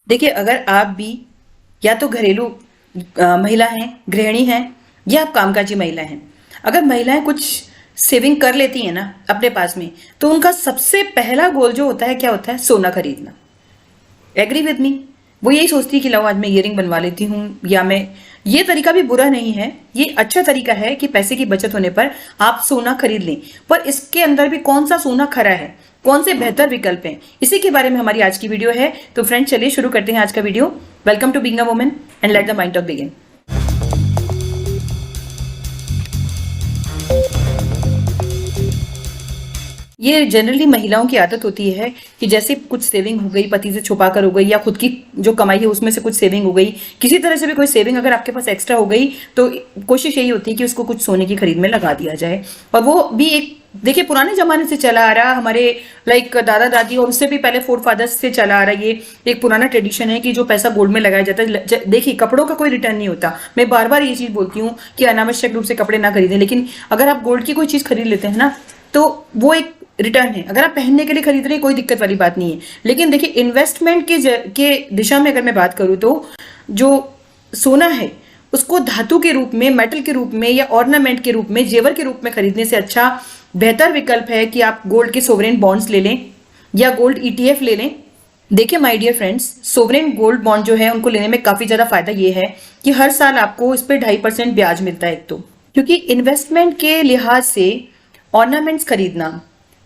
देखिए, अगर आप भी या तो घरेलू महिला हैं, गृहिणी हैं, या आप कामकाजी महिला हैं, अगर महिलाएं कुछ सेविंग कर लेती हैं ना अपने पास में, तो उनका सबसे पहला गोल जो होता है क्या होता है? सोना खरीदना। Agree with me? वो यही सोचती है कि लाओ आज मैं ईयरिंग बनवा लेती हूँ, या मैं, ये तरीका भी बुरा नहीं है, ये अच्छा तरीका है कि पैसे की बचत होने पर आप सोना खरीद लें। पर इसके अंदर भी कौन सा सोना खरा है, कौन से बेहतर विकल्प हैं, इसी के बारे में हमारी आज की वीडियो है। तो फ्रेंड्स, चलिए शुरू करते हैं आज का video. Welcome to being a woman and let the mind talk begin. ये जनरली महिलाओं की आदत होती है कि जैसे कुछ सेविंग हो गई, पति से छुपा कर हो गई, या खुद की जो कमाई है उसमें से कुछ सेविंग हो गई, किसी तरह से भी कोई सेविंग अगर आपके पास एक्स्ट्रा हो गई, तो कोशिश यही होती है कि उसको कुछ सोने की खरीद में लगा दिया जाए। और वो भी एक, देखिए, पुराने जमाने से चला आ रहा, हमारे लाइक दादा दादी और उससे भी पहले फोर फादर्स से चला आ रहा, ये एक पुराना ट्रेडिशन है कि जो पैसा गोल्ड में लगाया जाता है। देखिए, कपड़ों का कोई रिटर्न नहीं होता। मैं बार बार ये चीज बोलती हूँ कि अनावश्यक रूप से कपड़े ना खरीदें, लेकिन अगर आप गोल्ड की कोई चीज खरीद लेते हैं ना, तो वो एक रिटर्न है। अगर आप पहनने के लिए खरीद रहे हैं, कोई दिक्कत वाली बात नहीं है। लेकिन देखिए, इन्वेस्टमेंट के दिशा में अगर मैं बात करूं, तो जो सोना है उसको धातु के रूप में, मेटल के रूप में, या ऑर्नामेंट के रूप में, जेवर के रूप में खरीदने से अच्छा बेहतर विकल्प है कि आप गोल्ड के सोवरेन बॉन्ड्स ले लें या गोल्ड ईटीएफ ले लें। देखिए my dear friends, sovereign gold bond जो है उनको लेने में काफी ज्यादा फायदा ये है कि हर साल आपको इस पर 2.5% ब्याज मिलता है। एक तो क्योंकि इन्वेस्टमेंट के लिहाज से ऑर्नामेंट्स खरीदना,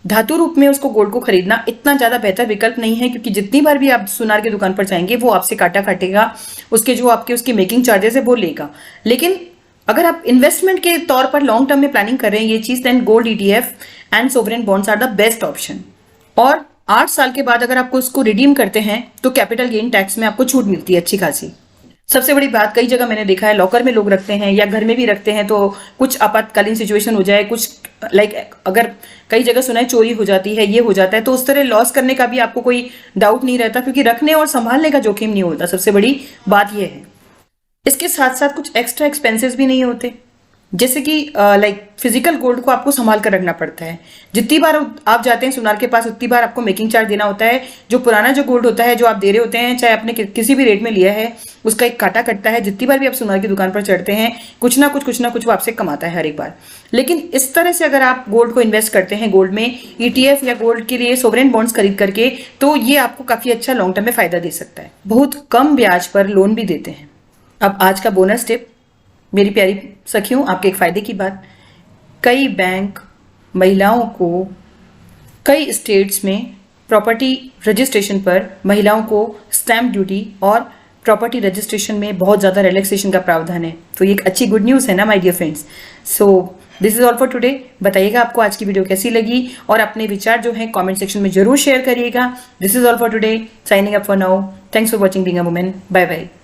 धातु रूप में उसको गोल्ड को खरीदना इतना ज्यादा बेहतर विकल्प नहीं है, क्योंकि जितनी बार भी आप सुनार की दुकान पर जाएंगे वो आपसे काटा काटेगा, उसके जो आपके उसकी मेकिंग चार्जेस है वो लेगा। लेकिन अगर आप इन्वेस्टमेंट के तौर पर लॉन्ग टर्म में प्लानिंग कर रहे हैं ये चीज, then gold ETF and sovereign bonds are the best option. और 8 साल के बाद अगर आपको इसको रिडीम करते हैं तो कैपिटल गेन टैक्स में आपको छूट मिलती है अच्छी खासी। सबसे बड़ी बात, कई जगह मैंने देखा है लॉकर में लोग रखते हैं या घर में भी रखते हैं, तो कुछ आपातकालीन सिचुएशन हो जाए, कुछ लाइक अगर कई जगह सुना है चोरी हो जाती है, ये हो जाता है, तो उस तरह लॉस करने का भी आपको कोई डाउट नहीं रहता, क्योंकि रखने और संभालने का जोखिम नहीं होता। सबसे बड़ी बात यह है। इसके साथ साथ कुछ एक्स्ट्रा एक्सपेंसेस भी नहीं होते, जैसे कि लाइक फिजिकल गोल्ड को आपको संभाल कर रखना पड़ता है। जितनी बार आप जाते हैं सुनार के पास, उतनी बार आपको मेकिंग चार्ज देना होता है। जो पुराना जो गोल्ड होता है जो आप दे रहे होते हैं, चाहे आपने किसी भी रेट में लिया है, उसका एक काटा कटता है। जितनी बार भी आप सुनार की दुकान पर चढ़ते हैं, कुछ ना कुछ वो आपसे कमाता है हर एक बार। लेकिन इस तरह से अगर आप गोल्ड को इन्वेस्ट करते हैं, गोल्ड में ईटीएफ या गोल्ड के लिए सोवरेन बॉन्ड्स खरीद करके, तो ये आपको काफी अच्छा लॉन्ग टर्म में फायदा दे सकता है। बहुत कम ब्याज पर लोन भी देते हैं। अब आज का बोनस टिप मेरी प्यारी सखियों, आपके एक फायदे की बात, कई बैंक महिलाओं को कई स्टेट्स में प्रॉपर्टी रजिस्ट्रेशन पर महिलाओं को स्टैंप ड्यूटी और प्रॉपर्टी रजिस्ट्रेशन में बहुत ज़्यादा रिलैक्सेशन का प्रावधान है। तो ये एक अच्छी गुड न्यूज़ है ना my dear friends. So this is all for today. बताइएगा आपको आज की वीडियो कैसी लगी, और अपने विचार जो हैं कमेंट सेक्शन में जरूर शेयर करिएगा। This is all for today, signing up for now. Thanks for watching being a woman. Bye bye.